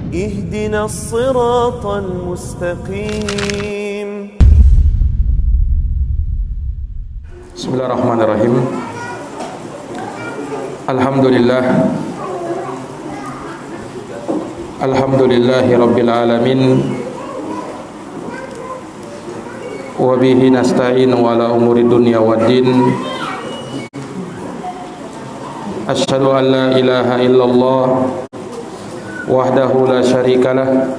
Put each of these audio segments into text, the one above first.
اهدنا الصراط المستقيم. Bismillahirrahmanirrahim. Alhamdulillah. Alhamdulillahi rabbil alamin. Wa bihi nasta'in wa ala umuri dunya waddin. Asyhadu an la ilaha illallah wahdahu la syarikalah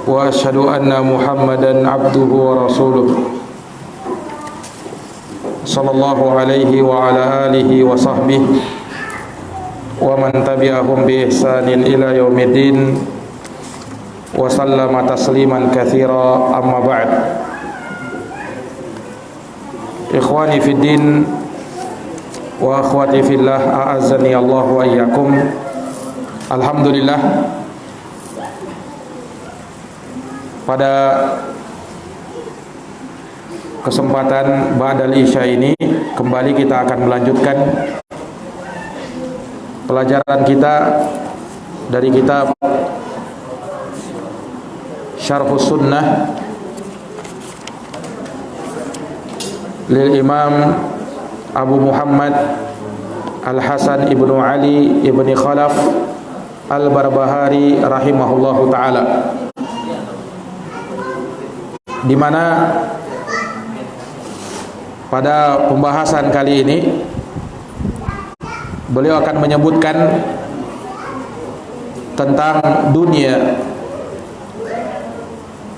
wa asyhadu anna Muhammadan abduhu wa rasuluh sallallahu alaihi wa ala alihi wa sahbihi wa man tabi'ahum bi ihsanin ila yaumiddin wa sallama tasliman katsira, amma ba'd. Ikhwani fid din wa akhwati fillah, a'azzani Allah wa iyyakum. Alhamdulillah, pada kesempatan ba'dal isya ini kembali kita akan melanjutkan pelajaran kita dari kitab Syarhus Sunnah lil Imam Abu Muhammad Al-Hasan ibnu Ali ibni Khalaf Al-Barbahari rahimahullahu ta'ala, di mana pada pembahasan kali ini beliau akan menyebutkan tentang dunia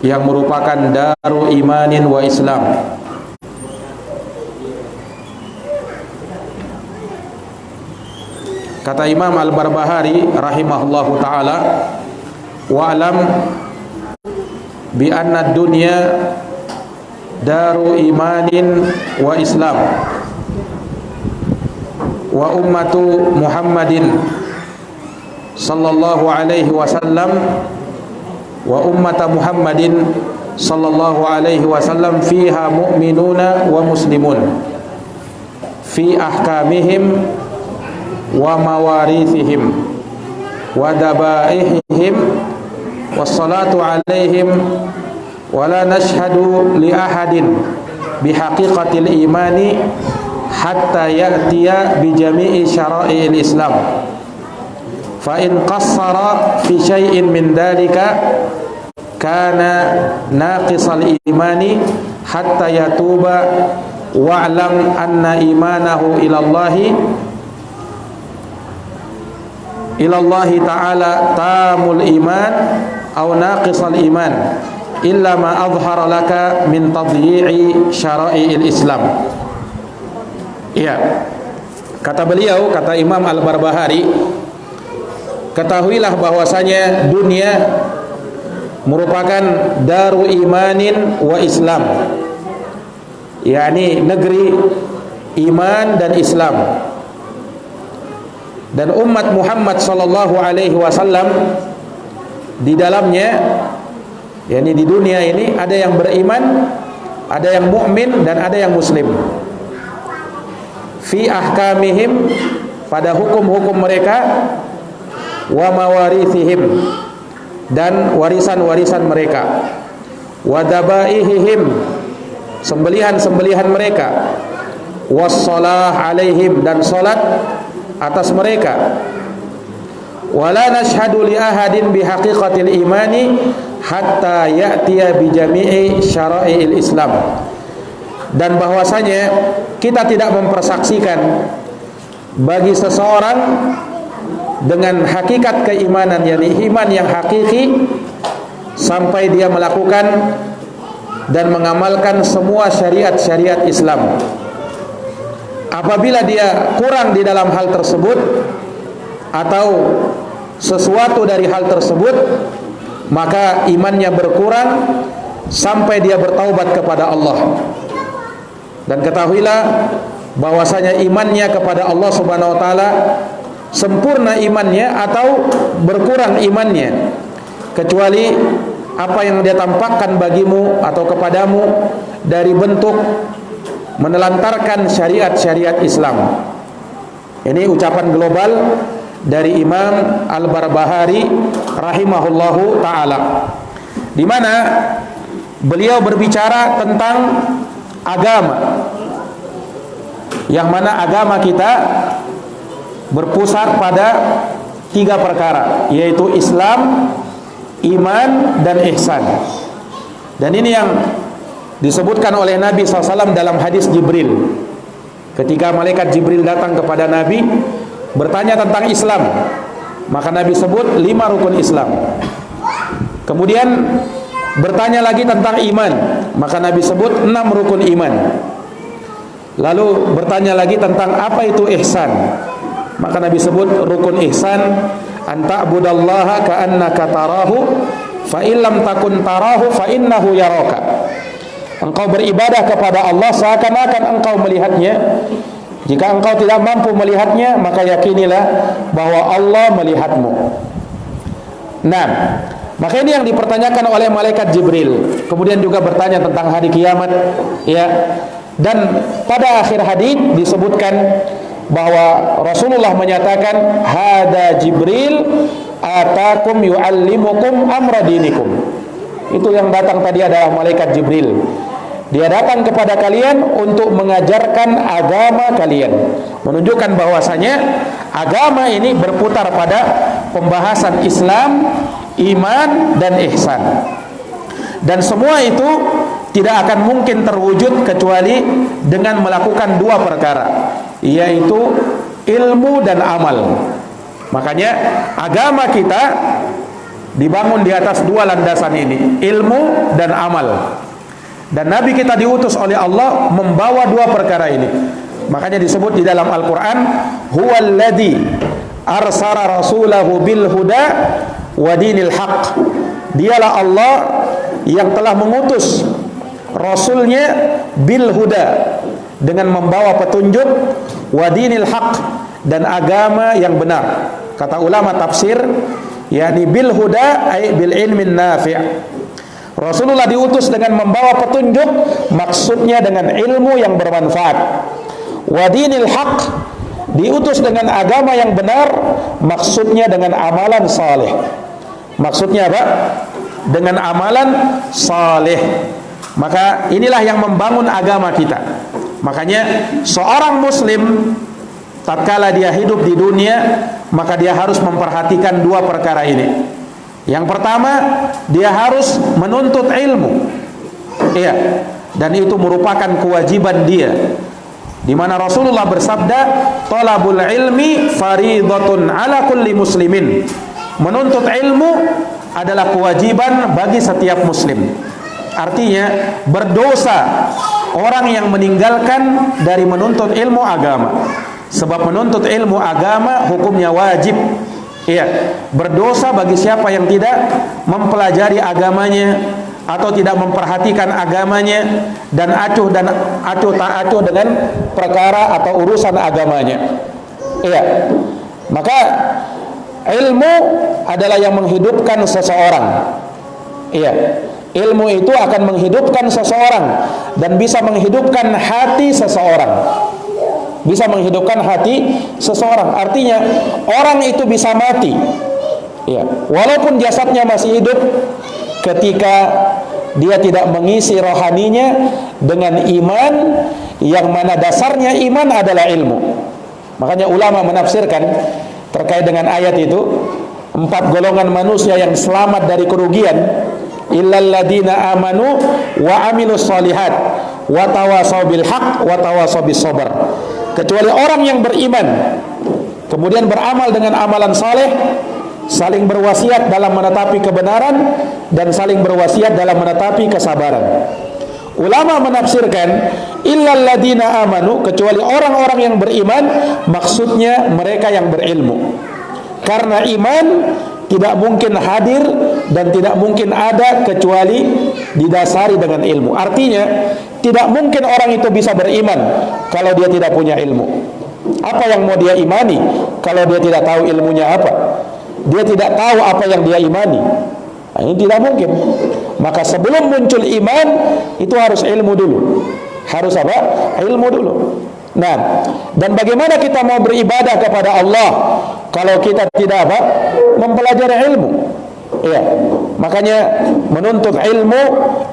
yang merupakan daru imanin wa Islam. Kata Imam Al-Barbahari rahimahullahu ta'ala, wa'alam bi anna dunya daru imanin wa Islam wa ummatu Muhammadin sallallahu alaihi wasallam wa ummata Muhammadin sallallahu alaihi wasallam fiha mu'minuna wa muslimun fi ahkamihim wa mawarithihim wa dabaihim wassalatu alaihim wa la nashhadu li ahadin bihaqiqatil imani hatta ya'tiya bi jami'i syara'il Islam fa in qassara fi syai'in min dhalika kana naqisal imani hatta yatuba wa'lam anna imanahu ilallahi ta'ala tamul iman aw naqisal iman illa ma adhhara laka min tadyi'i syara'i'il Islam. Iya, kata beliau, kata Imam Al-Barbahari, ketahuilah bahwasanya dunia merupakan daru imanin wa Islam, yakni negeri iman dan Islam. Dan umat Muhammad sallallahu alaihi wasallam di dalamnya, yakni di dunia ini, ada yang beriman, ada yang mukmin, dan ada yang muslim. Fi ahkamihim, pada hukum-hukum mereka, wa mawarithihim, dan warisan-warisan mereka, wa dabaihihim, sembelihan-sembelihan mereka, wassalah alaihim, dan salat atas mereka. Wala nashhadu li ahadin bihaqiqatil imani hatta ya'tiya bi jami'i syara'i'il Islam. Dan bahwasanya kita tidak mempersaksikan bagi seseorang dengan hakikat keimanan, yakni iman yang hakiki, sampai dia melakukan dan mengamalkan semua syariat-syariat Islam. Apabila dia kurang di dalam hal tersebut atau sesuatu dari hal tersebut, maka imannya berkurang sampai dia bertaubat kepada Allah. Dan ketahuilah bahwasanya imannya kepada Allah Subhanahu wa taala sempurna imannya atau berkurang imannya, kecuali apa yang dia tampakkan bagimu atau kepadamu dari bentuk menelantarkan syariat-syariat Islam. Ini ucapan global dari Imam Al-Barbahari rahimahullahu taala, di mana beliau berbicara tentang agama, yang mana agama kita berpusat pada 3 perkara, yaitu Islam, iman, dan ihsan. Dan ini yang disebutkan oleh Nabi SAW dalam hadis Jibril. Ketika malaikat Jibril datang kepada Nabi bertanya tentang Islam, maka Nabi sebut 5 rukun Islam. Kemudian bertanya lagi tentang iman, maka Nabi sebut 6 rukun iman. Lalu bertanya lagi tentang apa itu ihsan, maka Nabi sebut rukun ihsan, anta'budallaha ka'annaka tarahu fa illam takun tarahu fa innahu yaraka. Engkau beribadah kepada Allah seakan-akan engkau melihatnya. Jika engkau tidak mampu melihatnya, maka yakinilah bahwa Allah melihatmu. Nah, maka ini yang dipertanyakan oleh malaikat Jibril. Kemudian juga bertanya tentang hari kiamat, ya. Dan pada akhir hadis disebutkan bahwa Rasulullah menyatakan, hada Jibril atakum yu'allimukum amra dinikum. Itu yang datang tadi adalah malaikat Jibril. Dia datang kepada kalian untuk mengajarkan agama kalian, menunjukkan bahwasanya agama ini berputar pada pembahasan Islam, iman, dan ihsan. Dan semua itu tidak akan mungkin terwujud kecuali dengan melakukan 2 perkara, yaitu ilmu dan amal. Makanya agama kita dibangun di atas 2 landasan ini, ilmu dan amal. Dan Nabi kita diutus oleh Allah membawa 2 perkara ini. Makanya disebut di dalam Al-Quran, huwallazi arsala rasulahu bil huda wa dinil haq. Dialah Allah yang telah mengutus Rasulnya bil huda, dengan membawa petunjuk, wa dinil haq, dan agama yang benar. Kata ulama tafsir, yakni bil huda ay bil ilmin nafi'. Rasulullah diutus dengan membawa petunjuk, maksudnya dengan ilmu yang bermanfaat. Wa dinil haq, diutus dengan agama yang benar, maksudnya dengan amalan saleh. Maksudnya apa? Dengan amalan saleh. Maka inilah yang membangun agama kita. Makanya seorang muslim tatkala dia hidup di dunia, maka dia harus memperhatikan 2 perkara ini. Yang pertama, dia harus menuntut ilmu. Iya, dan itu merupakan kewajiban dia. Di mana Rasulullah bersabda, "Talabul ilmi fariidatun 'ala kulli muslimin." Menuntut ilmu adalah kewajiban bagi setiap muslim. Artinya, berdosa orang yang meninggalkan dari menuntut ilmu agama. Sebab menuntut ilmu agama hukumnya wajib. Iya, berdosa bagi siapa yang tidak mempelajari agamanya atau tidak memperhatikan agamanya dan acuh tak acuh dengan perkara atau urusan agamanya. Iya. Maka ilmu adalah yang menghidupkan seseorang. Iya. Ilmu itu akan menghidupkan seseorang dan bisa menghidupkan hati seseorang. Bisa menghidupkan hati seseorang. Artinya orang itu bisa mati, ya, walaupun jasadnya masih hidup, ketika dia tidak mengisi rohaninya dengan iman, yang mana dasarnya iman adalah ilmu. Makanya ulama menafsirkan terkait dengan ayat itu, 4 golongan manusia yang selamat dari kerugian, illal ladina amanu wa amilus solihat wa tawasaw bil haq wa tawasaw bis sabr. Kecuali orang yang beriman kemudian beramal dengan amalan saleh, saling berwasiat dalam menetapi kebenaran dan saling berwasiat dalam menetapi kesabaran. Ulama menafsirkan illal ladina amanu, kecuali orang-orang yang beriman, maksudnya mereka yang berilmu. Karena iman tidak mungkin hadir dan tidak mungkin ada kecuali didasari dengan ilmu. Artinya tidak mungkin orang itu bisa beriman kalau dia tidak punya ilmu. Apa yang mau dia imani kalau dia tidak tahu ilmunya apa? Dia tidak tahu apa yang dia imani. Nah, ini tidak mungkin. Maka sebelum muncul iman itu harus ilmu dulu. Harus apa? Ilmu dulu. Nah, dan bagaimana kita mau beribadah kepada Allah kalau kita tidak mempelajari ilmu? Ya, makanya menuntut ilmu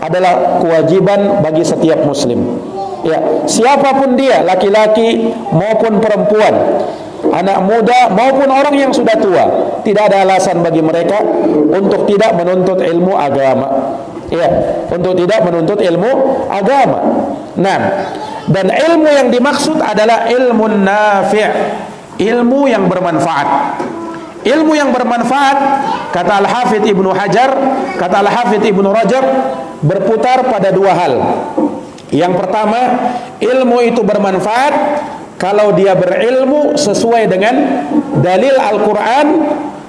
adalah kewajiban bagi setiap muslim. Ya, siapapun dia, laki-laki maupun perempuan, anak muda maupun orang yang sudah tua, tidak ada alasan bagi mereka untuk tidak menuntut ilmu agama. Ya, untuk tidak menuntut ilmu agama. Nah, dan ilmu yang dimaksud adalah ilmu nafi', ilmu yang bermanfaat. Ilmu yang bermanfaat, kata Al-Hafidz Ibnu Hajar, kata Al-Hafidz Ibnu Rajab, berputar pada dua hal. Yang pertama, ilmu itu bermanfaat kalau dia berilmu sesuai dengan dalil Al-Quran,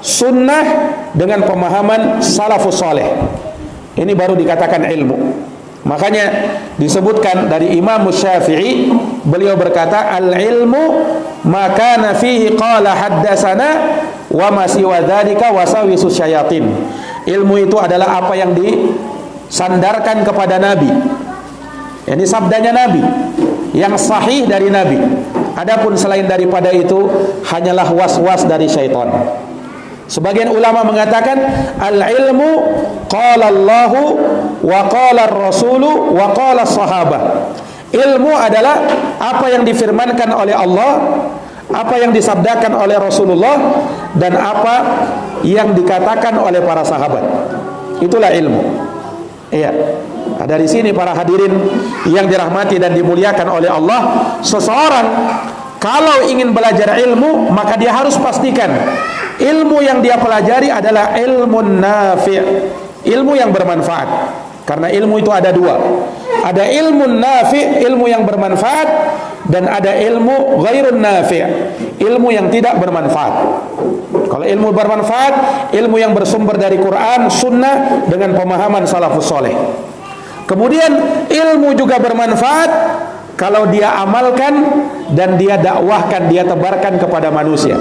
sunnah, dengan pemahaman salafus saleh. Ini baru dikatakan ilmu. Makanya disebutkan dari Imam Syafi'i, beliau berkata, al-ilmu makana fihi qala haddasana wa ma siwa dzalika wasawisu syayatin. Ilmu itu adalah apa yang disandarkan kepada Nabi. Ini sabdanya Nabi yang sahih dari Nabi. Adapun selain daripada itu hanyalah was-was dari syaitan. Sebagian ulama mengatakan al-ilmu qala Allahu wa qala ar-rasulu wa qala as-sahabah. Ilmu adalah apa yang difirmankan oleh Allah, apa yang disabdakan oleh Rasulullah, dan apa yang dikatakan oleh para sahabat. Itulah ilmu. Iya. Nah, dari sini para hadirin yang dirahmati dan dimuliakan oleh Allah, seseorang kalau ingin belajar ilmu, maka dia harus pastikan ilmu yang dia pelajari adalah ilmu nafi', ilmu yang bermanfaat. Karena ilmu itu ada dua. Ada ilmu nafi', ilmu yang bermanfaat, dan ada ilmu ghairun nafi', ilmu yang tidak bermanfaat. Kalau ilmu bermanfaat, ilmu yang bersumber dari Quran, sunnah, dengan pemahaman salafus soleh. Kemudian ilmu juga bermanfaat kalau dia amalkan dan dia dakwahkan, dia tebarkan kepada manusia.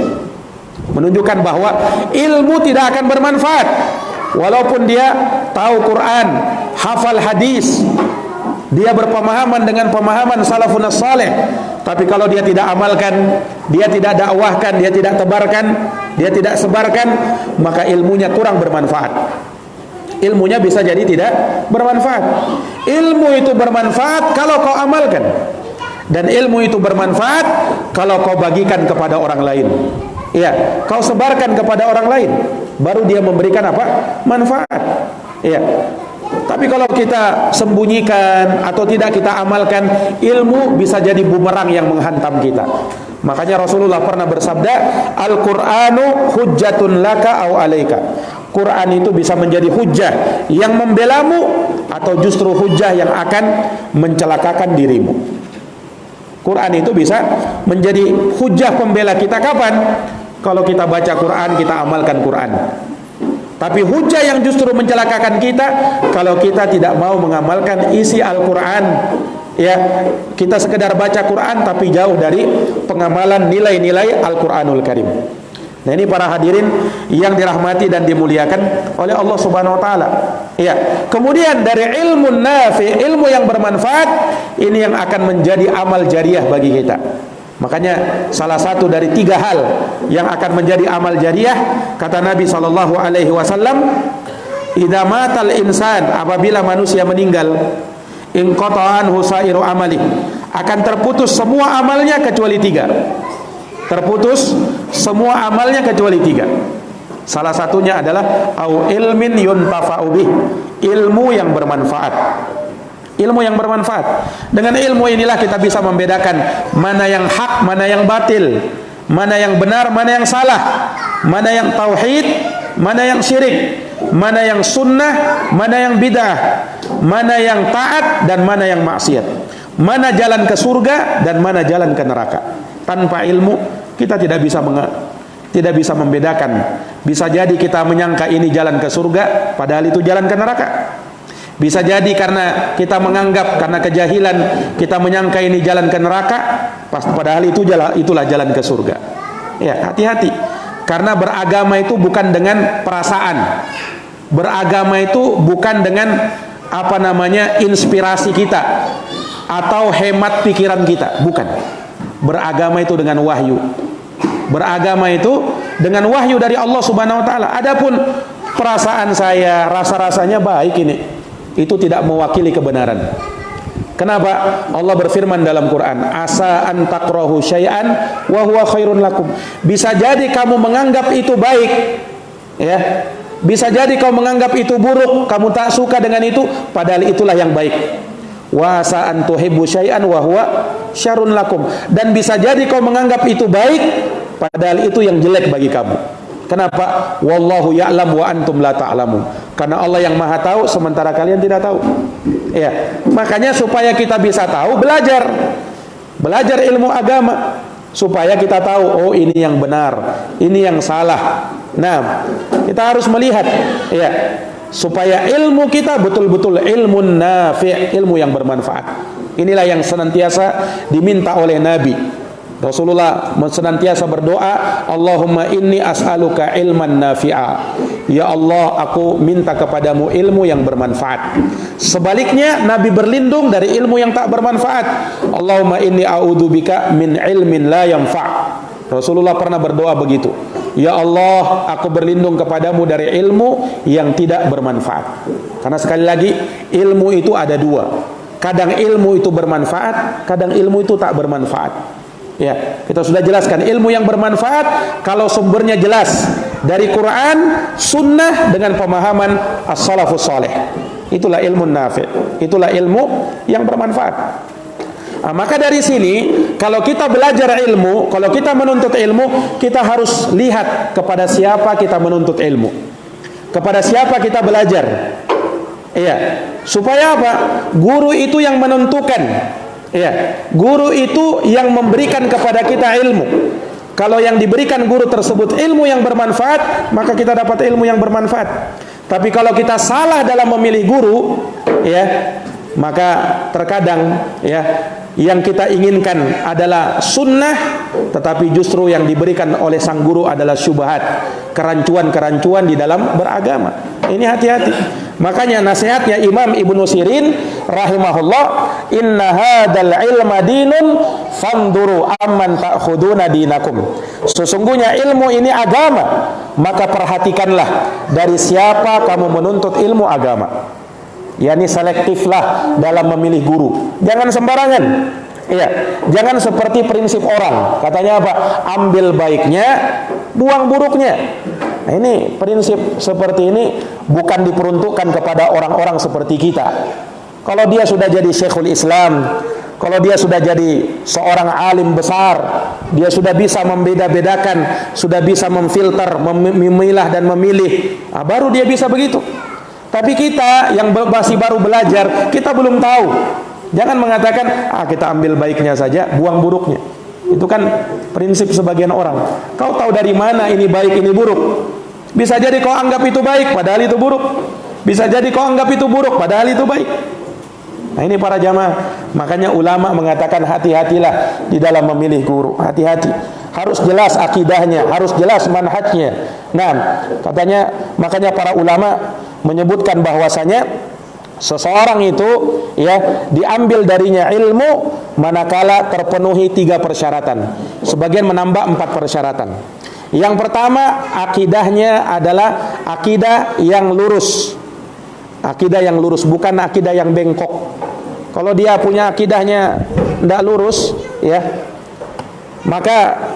Menunjukkan bahwa ilmu tidak akan bermanfaat walaupun dia tahu Quran, hafal hadis, dia berpemahaman dengan pemahaman salafun saleh, tapi kalau dia tidak amalkan, dia tidak dakwahkan, dia tidak tebarkan, dia tidak sebarkan, maka ilmunya kurang bermanfaat. Ilmunya bisa jadi tidak bermanfaat. Ilmu itu bermanfaat kalau kau amalkan, dan ilmu itu bermanfaat kalau kau bagikan kepada orang lain. Ya, kau sebarkan kepada orang lain, baru dia memberikan apa? Manfaat. Ya. Tapi kalau kita sembunyikan atau tidak kita amalkan, ilmu bisa jadi bumerang yang menghantam kita. Makanya Rasulullah pernah bersabda, Al-Qur'anu hujjatun laka au alaika. Quran itu bisa menjadi hujjah yang membelamu atau justru hujjah yang akan mencelakakan dirimu. Quran itu bisa menjadi hujjah pembela kita kapan? Kalau kita baca Quran, kita amalkan Quran. Tapi hujjah yang justru mencelakakan kita kalau kita tidak mau mengamalkan isi Al-Quran. Ya, kita sekedar baca Quran tapi jauh dari pengamalan nilai-nilai Al-Quranul Karim. Nah, ini para hadirin yang dirahmati dan dimuliakan oleh Allah Subhanahu wa taala. Ya, kemudian dari ilmu nafi, ilmu yang bermanfaat, ini yang akan menjadi amal jariah bagi kita. Makanya salah satu dari 3 hal yang akan menjadi amal jariah, kata Nabi sallallahu alaihi wasallam, idza matal insan, apabila manusia meninggal, inqata'a anhu sairu amali, akan terputus semua amalnya kecuali 3. Terputus semua amalnya kecuali 3. Salah satunya adalah au ilmin yuntafa'u bih, ilmu yang bermanfaat. Ilmu yang bermanfaat. Dengan ilmu inilah kita bisa membedakan mana yang hak, mana yang batil, mana yang benar, mana yang salah, mana yang tauhid, mana yang syirik, mana yang sunnah, mana yang bid'ah, mana yang taat dan mana yang maksiat, mana jalan ke surga dan mana jalan ke neraka. Tanpa ilmu kita tidak bisa membedakan. Bisa jadi kita menyangka ini jalan ke surga, padahal itu jalan ke neraka. Bisa jadi karena kita menganggap, karena kejahilan kita menyangka ini jalan ke neraka, padahal itulah jalan ke surga. Ya, hati-hati. Karena beragama itu bukan dengan perasaan. Beragama itu bukan dengan inspirasi kita atau hemat pikiran kita, bukan. Beragama itu dengan wahyu. Beragama itu dengan wahyu dari Allah Subhanahu wa taala. Adapun perasaan saya, rasa-rasanya baik ini, itu tidak mewakili kebenaran. Kenapa? Allah berfirman dalam Quran, asa an takrahu syai'an wa huwa khairun lakum. Bisa jadi kamu menganggap itu baik, ya. Bisa jadi kamu menganggap itu buruk, kamu tak suka dengan itu, padahal itulah yang baik. Wa asa an tuhibbu syai'an wa huwa syarrun lakum. Dan bisa jadi kamu menganggap itu baik, padahal itu yang jelek bagi kamu. Kenapa? Wallahu ya'lam wa antum la ta'lamun. Karena Allah yang Maha tahu sementara kalian tidak tahu. Ya, makanya supaya kita bisa tahu, belajar ilmu agama supaya kita tahu, oh ini yang benar, ini yang salah. Nah, kita harus melihat, ya, supaya ilmu kita betul-betul ilmu nafi', ilmu yang bermanfaat. Inilah yang senantiasa diminta oleh Nabi. Rasulullah senantiasa berdoa, Allahumma inni as'aluka ilman nafi'a. Ya Allah, aku minta kepadamu ilmu yang bermanfaat. Sebaliknya, Nabi berlindung dari ilmu yang tak bermanfaat. Allahumma inni a'udzubika min ilmin la yanfa'. Rasulullah pernah berdoa begitu. Ya Allah, aku berlindung kepadamu dari ilmu yang tidak bermanfaat. Karena sekali lagi, ilmu itu ada dua. Kadang ilmu itu bermanfaat, kadang ilmu itu tak bermanfaat. Ya, kita sudah jelaskan ilmu yang bermanfaat kalau sumbernya jelas dari Quran, Sunnah dengan pemahaman as-salafus saleh. Itulah ilmu nafi', itulah ilmu yang bermanfaat. Nah, maka dari sini kalau kita belajar ilmu, kalau kita menuntut ilmu, kita harus lihat kepada siapa kita menuntut ilmu, kepada siapa kita belajar. Iya, supaya apa? Guru itu yang menentukan. Ya, guru itu yang memberikan kepada kita ilmu. Kalau yang diberikan guru tersebut ilmu yang bermanfaat, maka kita dapat ilmu yang bermanfaat. Tapi kalau kita salah dalam memilih guru, ya, maka terkadang, ya, yang kita inginkan adalah sunnah, tetapi justru yang diberikan oleh sang guru adalah syubhat, kerancuan-kerancuan di dalam beragama. Ini hati-hati. Makanya nasihatnya Imam Ibnu Sirin rahimahullah, inna hadzal ilma dinun fanduru amman ta'khuduna dinakum. Sesungguhnya ilmu ini agama, maka perhatikanlah dari siapa kamu menuntut ilmu agama. Yani selektiflah dalam memilih guru. Jangan sembarangan. Iya, jangan seperti prinsip orang. Katanya apa? Ambil baiknya, buang buruknya. Nah, ini prinsip seperti ini bukan diperuntukkan kepada orang-orang seperti kita. Kalau dia sudah jadi Syekhul Islam, kalau dia sudah jadi seorang alim besar, dia sudah bisa membeda-bedakan, sudah bisa memfilter, memilah dan memilih, nah, baru dia bisa begitu. Tapi kita yang masih baru belajar, kita belum tahu. Jangan mengatakan, kita ambil baiknya saja, buang buruknya. Itu kan prinsip sebagian orang. Kau tahu dari mana ini baik, ini buruk? Bisa jadi kau anggap itu baik, padahal itu buruk. Bisa jadi kau anggap itu buruk, padahal itu baik. Nah, ini para jamaah. Makanya ulama mengatakan hati-hatilah di dalam memilih guru. Hati-hati. Harus jelas akidahnya, harus jelas manhajnya. Nah, katanya, makanya para ulama menyebutkan bahwasanya seseorang itu, ya, diambil darinya ilmu manakala terpenuhi 3 persyaratan. Sebagian menambah 4 persyaratan. Yang pertama, akidahnya adalah akidah yang lurus. Akidah yang lurus, bukan akidah yang bengkok. Kalau dia punya akidahnya tidak lurus, ya, maka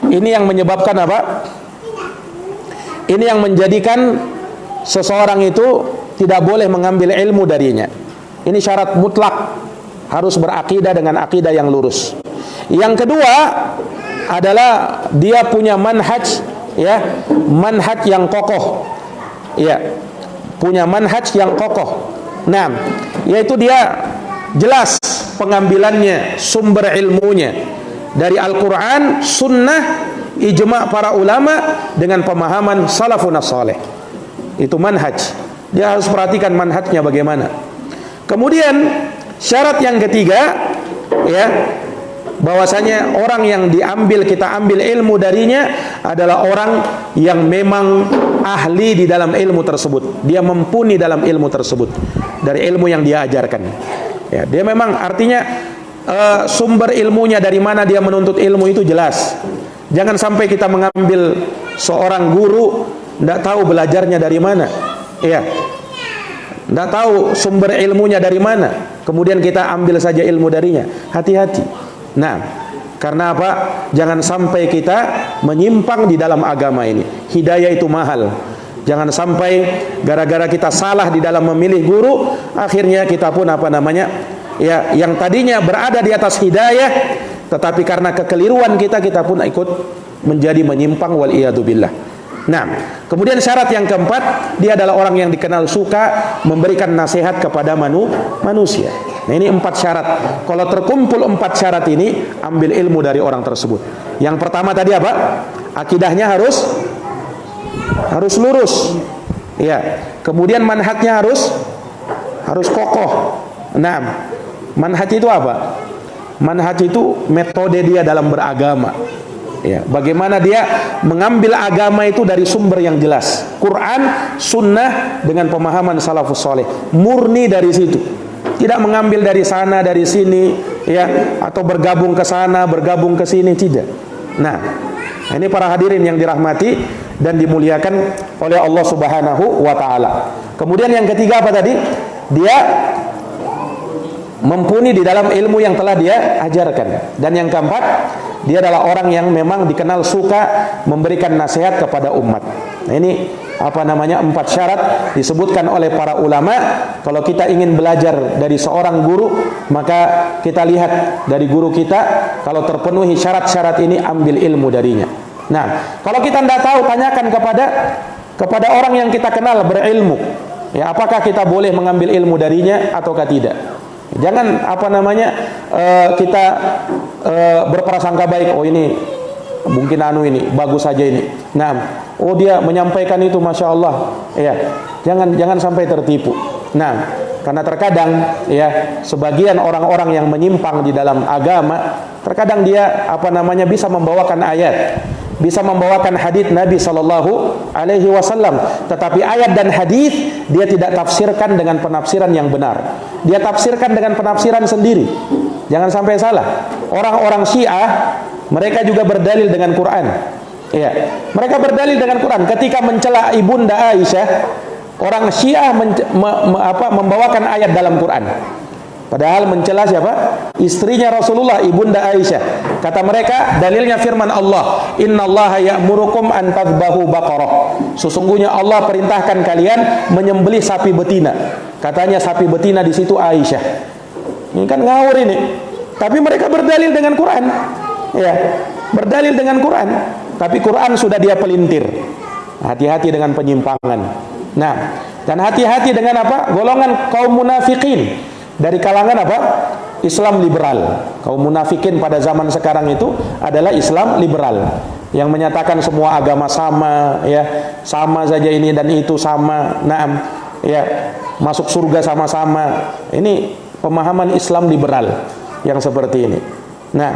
ini yang menyebabkan apa? Ini yang menjadikan seseorang itu tidak boleh mengambil ilmu darinya. Ini syarat mutlak, harus berakidah dengan akidah yang lurus. Yang kedua adalah dia punya manhaj, ya, manhaj yang kokoh, ya, punya manhaj yang kokoh. Nah, yaitu dia jelas pengambilannya, sumber ilmunya dari Al-Quran, Sunnah, ijma' para ulama dengan pemahaman salafun saleh. Itu manhaj. Dia harus perhatikan manhajnya bagaimana. Kemudian syarat yang ketiga, ya, bahwasanya orang yang kita ambil ilmu darinya adalah orang yang memang ahli di dalam ilmu tersebut. Dia mumpuni dalam ilmu tersebut, dari ilmu yang dia ajarkan. Ya, dia memang artinya sumber ilmunya dari mana dia menuntut ilmu itu jelas. Jangan sampai kita mengambil seorang guru tidak tahu belajarnya dari mana, ya, tidak tahu sumber ilmunya dari mana, kemudian kita ambil saja ilmu darinya. Hati-hati. Nah, karena apa? Jangan sampai kita menyimpang di dalam agama ini. Hidayah itu mahal. Jangan sampai gara-gara kita salah di dalam memilih guru, akhirnya kita pun ya, yang tadinya berada di atas hidayah, tetapi karena kekeliruan kita pun ikut menjadi menyimpang, wal iyadu billah. Nah, kemudian syarat yang keempat, dia adalah orang yang dikenal suka memberikan nasihat kepada manusia. Nah, ini 4 syarat. Kalau terkumpul 4 syarat ini, ambil ilmu dari orang tersebut. Yang pertama tadi apa? Akidahnya harus lurus. Ya. Kemudian manhajnya harus kokoh. Nah, manhaj itu apa? Manhaj itu metode dia dalam beragama. Ya, bagaimana dia mengambil agama itu dari sumber yang jelas, Quran, Sunnah dengan pemahaman salafus soleh, murni dari situ, tidak mengambil dari sana dari sini, ya, atau bergabung ke sana bergabung ke sini, tidak. Nah, ini para hadirin yang dirahmati dan dimuliakan oleh Allah Subhanahu wa Ta'ala. Kemudian yang ketiga apa tadi? Dia mumpuni di dalam ilmu yang telah dia ajarkan. Dan yang keempat, dia adalah orang yang memang dikenal suka memberikan nasihat kepada umat. Nah, ini 4 syarat disebutkan oleh para ulama. Kalau kita ingin belajar dari seorang guru, maka kita lihat dari guru kita, kalau terpenuhi syarat-syarat ini, ambil ilmu darinya. Nah, kalau kita tidak tahu, tanyakan kepada orang yang kita kenal berilmu. Ya, apakah kita boleh mengambil ilmu darinya ataukah tidak? Jangan kita berprasangka baik, oh ini mungkin ini bagus saja ini. Nah, oh dia menyampaikan itu, masya Allah. Ya, jangan sampai tertipu. Nah, karena terkadang ya sebagian orang-orang yang menyimpang di dalam agama, terkadang dia bisa membawakan ayat, bisa membawakan hadis Nabi SAW, tetapi ayat dan hadis dia tidak tafsirkan dengan penafsiran yang benar. Dia tafsirkan dengan penafsiran sendiri. Jangan sampai salah. Orang-orang Syiah, mereka juga berdalil dengan Quran. Ya, mereka berdalil dengan Quran. Ketika mencela ibunda Aisyah, orang Syiah membawakan ayat dalam Quran. Padahal mencela siapa? Istrinya Rasulullah, ibunda Aisyah. Kata mereka, dalilnya firman Allah, innallaha ya'murukum an tadhbahu baqarah. Sesungguhnya Allah perintahkan kalian menyembelih sapi betina. Katanya sapi betina di situ Aisyah. Ini kan ngawur ini. Tapi mereka berdalil dengan Quran. Ya, berdalil dengan Quran. Tapi Quran sudah dia pelintir. Hati-hati dengan penyimpangan. Nah, dan hati-hati dengan golongan kaum munafikin dari kalangan Islam liberal. Kaum munafikin pada zaman sekarang itu adalah Islam liberal yang menyatakan semua agama sama, ya, sama saja ini dan itu sama. Naam, ya, masuk surga sama-sama. Ini pemahaman Islam liberal yang seperti ini. Nah,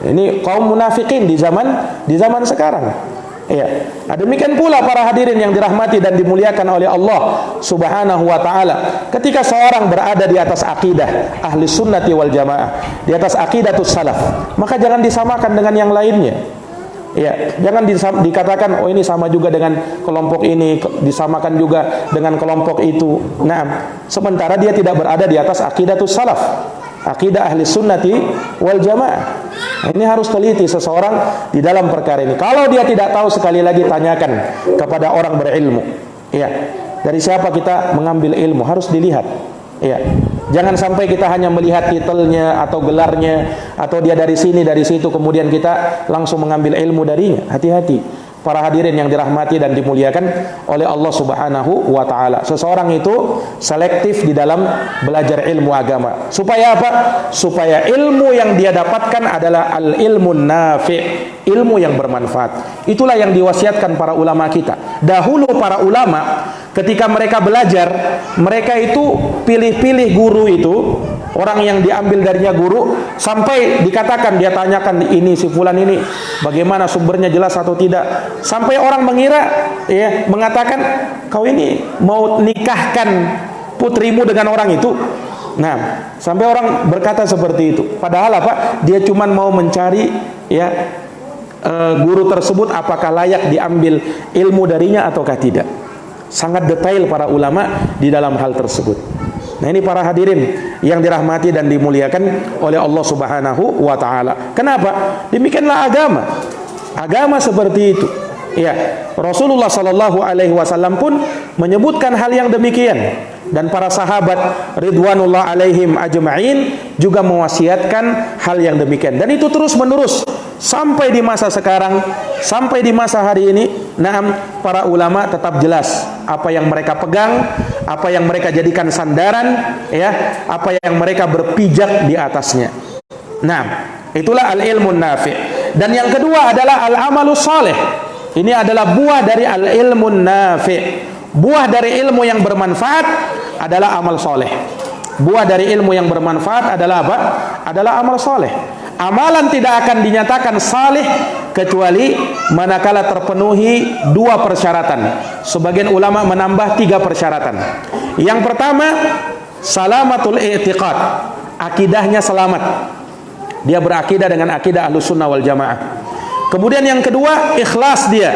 ya, ini kaum munafikin di zaman sekarang. Ya, demikian pula para hadirin yang dirahmati dan dimuliakan oleh Allah Subhanahu wa Ta'ala. Ketika seorang berada di atas akidah ahli sunnati wal jamaah, di atas akidatus salaf, maka jangan disamakan dengan yang lainnya. Ya, jangan dikatakan oh ini sama juga dengan kelompok ini, disamakan juga dengan kelompok itu. Nah, sementara dia tidak berada di atas akidatus salaf, akidah ahli sunnati wal jamaah. Ini harus teliti seseorang di dalam perkara ini. Kalau dia tidak tahu, sekali lagi tanyakan kepada orang berilmu. Ya, dari siapa kita mengambil ilmu harus dilihat. Ya, jangan sampai kita hanya melihat titelnya atau gelarnya, atau dia dari sini dari situ, kemudian kita langsung mengambil ilmu darinya. Hati-hati. Para hadirin yang dirahmati dan dimuliakan oleh Allah Subhanahu wa Ta'ala. Seseorang itu selektif di dalam belajar ilmu agama. Supaya apa? Supaya ilmu yang dia dapatkan adalah al-ilmu nafi', ilmu yang bermanfaat. Itulah yang diwasiatkan para ulama kita. Dahulu para ulama ketika mereka belajar, mereka itu pilih-pilih guru itu, orang yang diambil darinya guru, sampai dikatakan, dia tanyakan ini si fulan ini bagaimana sumbernya jelas atau tidak, sampai orang mengira, ya, mengatakan kau ini mau nikahkan putrimu dengan orang itu. Nah, sampai orang berkata seperti itu. Padahal apa? Dia cuma mau mencari ya guru tersebut apakah layak diambil ilmu darinya ataukah tidak. Sangat detail para ulama di dalam hal tersebut. Nah, ini para hadirin yang dirahmati dan dimuliakan oleh Allah Subhanahu wa taala. Kenapa? Demikianlah agama. Agama seperti itu. Ya, Rasulullah sallallahu alaihi wasallam pun menyebutkan hal yang demikian. Dan para sahabat ridwanullah alaihim ajma'in juga mewasiatkan hal yang demikian. Dan itu terus menerus sampai di masa sekarang, sampai di masa hari ini. Naam, para ulama tetap jelas apa yang mereka pegang, apa yang mereka jadikan sandaran, ya, apa yang mereka berpijak di atasnya. Nah, itulah al-ilmun nafi'. Dan yang kedua adalah al-amalus saleh. Ini adalah buah dari al-ilmun nafi'. Buah dari ilmu yang bermanfaat adalah amal soleh. Buah dari ilmu yang bermanfaat adalah apa? Adalah amal soleh. Amalan tidak akan dinyatakan saleh kecuali manakala terpenuhi 2 persyaratan. Sebagian ulama menambah 3 persyaratan. Yang pertama, salamatul i'tiqad. Akidahnya selamat. Dia berakidah dengan akidah Ahlussunnah wal Jamaah. Kemudian yang kedua, ikhlas dia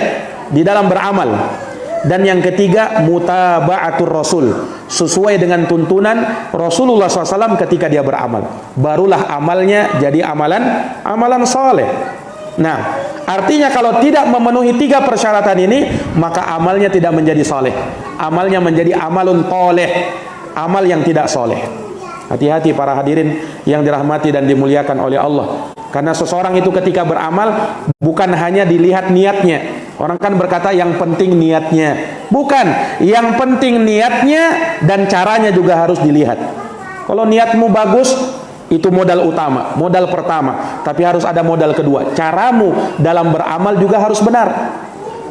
di dalam beramal. Dan yang ketiga, mutaba'atur rasul, sesuai dengan tuntunan Rasulullah SAW ketika dia beramal. Barulah amalnya jadi amalan soleh. Nah, artinya kalau tidak memenuhi 3 persyaratan ini, maka amalnya tidak menjadi soleh. Amalnya menjadi amalun toleh, amal yang tidak soleh. Hati-hati para hadirin yang dirahmati dan dimuliakan oleh Allah. Karena seseorang itu ketika beramal bukan hanya dilihat niatnya. Orang kan berkata yang penting niatnya. Bukan, yang penting niatnya dan caranya juga harus dilihat. Kalau niatmu bagus, itu modal utama, modal pertama. Tapi harus ada modal kedua. Caramu dalam beramal juga harus benar.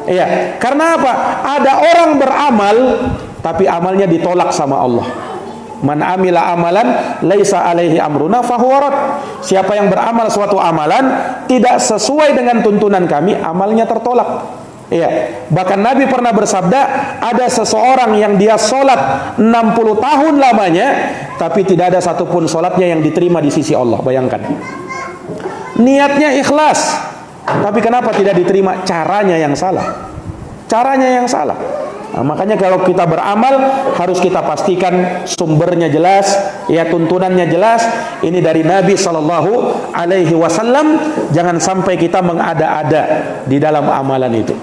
Iya, karena apa? Ada orang beramal tapi amalnya ditolak sama Allah. Man amila amalan laisa alaihi amruna fahuwa rad. Siapa yang beramal suatu amalan tidak sesuai dengan tuntunan kami, amalnya tertolak. Iya, bahkan Nabi pernah bersabda, ada seseorang yang dia sholat 60 tahun lamanya tapi tidak ada satupun sholatnya yang diterima di sisi Allah. Bayangkan, niatnya ikhlas tapi kenapa tidak diterima? Caranya yang salah. Caranya yang salah. Nah, makanya kalau kita beramal harus kita pastikan sumbernya jelas, ya, tuntunannya jelas. Ini dari Nabi Shallallahu Alaihi Wasallam. Jangan sampai kita mengada-ada di dalam amalan itu.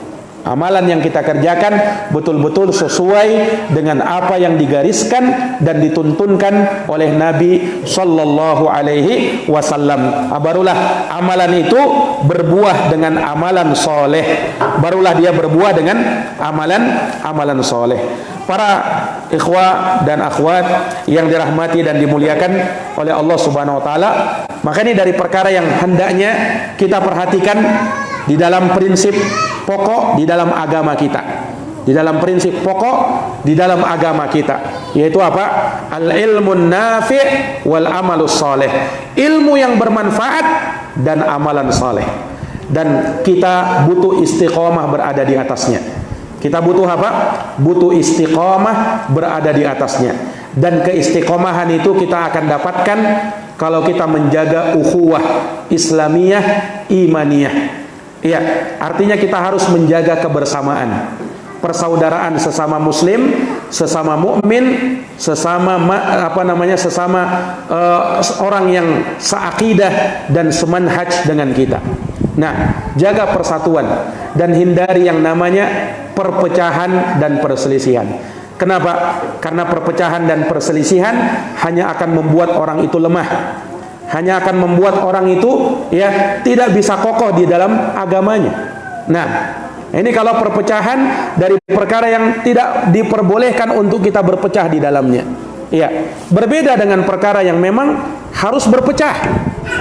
Amalan yang kita kerjakan betul-betul sesuai dengan apa yang digariskan dan dituntunkan oleh Nabi Sallallahu Alaihi Wasallam. Barulah amalan itu berbuah dengan amalan soleh. Barulah dia berbuah dengan amalan soleh. Para ikhwah dan akhwat yang dirahmati dan dimuliakan oleh Allah Subhanahu Wa Taala, maka ini dari perkara yang hendaknya kita perhatikan di dalam prinsip pokok di dalam agama kita. Di dalam prinsip pokok di dalam agama kita, yaitu apa? Al-ilmun nafi' wal amalus saleh. Ilmu yang bermanfaat dan amalan saleh. Dan kita butuh istiqomah berada di atasnya. Kita butuh apa? Butuh istiqomah berada di atasnya. Dan keistiqomahan itu kita akan dapatkan kalau kita menjaga ukhuwah Islamiyah, imaniyah. Iya, artinya kita harus menjaga kebersamaan, persaudaraan sesama muslim, sesama mukmin, sesama orang yang seakidah dan semanhaj dengan kita. Nah, jaga persatuan dan hindari yang namanya perpecahan dan perselisihan. Kenapa? Karena perpecahan dan perselisihan hanya akan membuat orang itu lemah. Hanya akan membuat orang itu ya tidak bisa kokoh di dalam agamanya. Nah, ini kalau perpecahan dari perkara yang tidak diperbolehkan untuk kita berpecah di dalamnya. Ya, berbeda dengan perkara yang memang harus berpecah.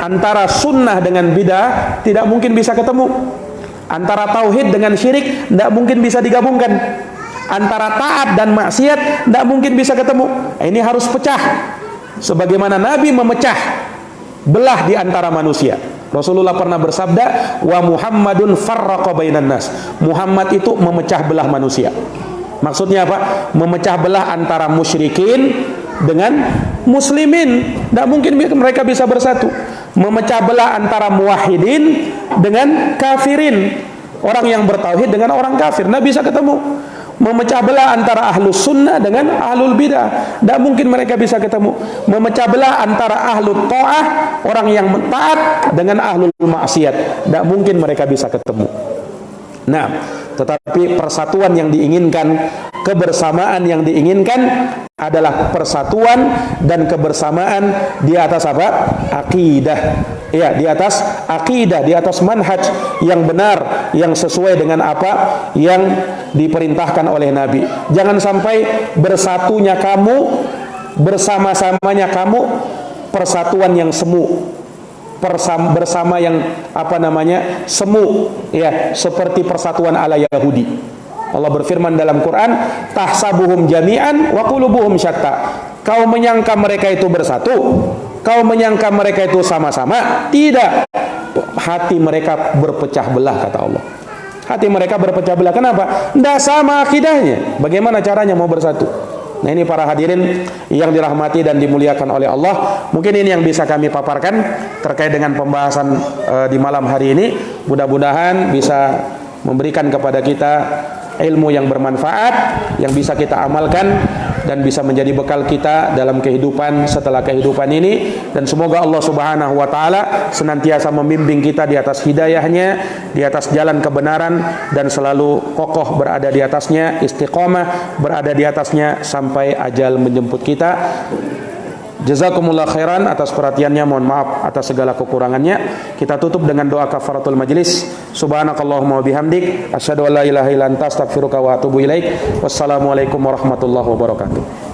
Antara sunnah dengan bidah tidak mungkin bisa ketemu. Antara tauhid dengan syirik tidak mungkin bisa digabungkan. Antara taat dan maksiat tidak mungkin bisa ketemu. Ini harus pecah. Sebagaimana Nabi memecah belah di antara manusia. Rasulullah pernah bersabda, wa Muhammadun farraqa bainan nas. Muhammad itu memecah belah manusia. Maksudnya apa? Memecah belah antara musyrikin dengan muslimin, tidak mungkin mereka bisa bersatu. Memecah belah antara muwahhidin dengan kafirin, orang yang bertauhid dengan orang kafir, tidak bisa ketemu. Memecah belah antara ahlus sunnah dengan ahlul bidah, tidak mungkin mereka bisa ketemu. Memecah belah antara ahlul ta'ah, orang yang taat, dengan ahlul maksiat, tidak mungkin mereka bisa ketemu. Nah, tetapi persatuan yang diinginkan, kebersamaan yang diinginkan adalah persatuan dan kebersamaan di atas apa? Akidah. Ya, di atas akidah, di atas manhaj yang benar, yang sesuai dengan apa yang diperintahkan oleh Nabi. Jangan sampai bersatunya kamu, bersama-samanya kamu, persatuan yang semu, bersama yang apa namanya, semu, ya, seperti persatuan ala Yahudi. Allah berfirman dalam Quran, tahsabuhum jami'an wa qulubuhum syatta. Kau menyangka mereka itu bersatu, kau menyangka mereka itu sama-sama. Tidak, hati mereka berpecah belah, kata Allah. Hati mereka berpecah belah. Kenapa? Tidak sama akidahnya. Bagaimana caranya mau bersatu? Nah, ini para hadirin yang dirahmati dan dimuliakan oleh Allah, mungkin ini yang bisa kami paparkan terkait dengan pembahasan di malam hari ini. Mudah-mudahan bisa memberikan kepada kita ilmu yang bermanfaat, yang bisa kita amalkan dan bisa menjadi bekal kita dalam kehidupan setelah kehidupan ini. Dan semoga Allah Subhanahu wa taala senantiasa membimbing kita di atas hidayahnya, di atas jalan kebenaran, dan selalu kokoh berada di atasnya, istiqomah berada di atasnya sampai ajal menjemput kita. Jazakumullah khairan atas perhatiannya, mohon maaf atas segala kekurangannya. Kita tutup dengan doa kafaratul majlis. Subhanakallahumma wa bihamdik, asyhadu an la ilaha illa anta, astaghfiruka wa atubu ilaik. Wassalamualaikum warahmatullahi wabarakatuh.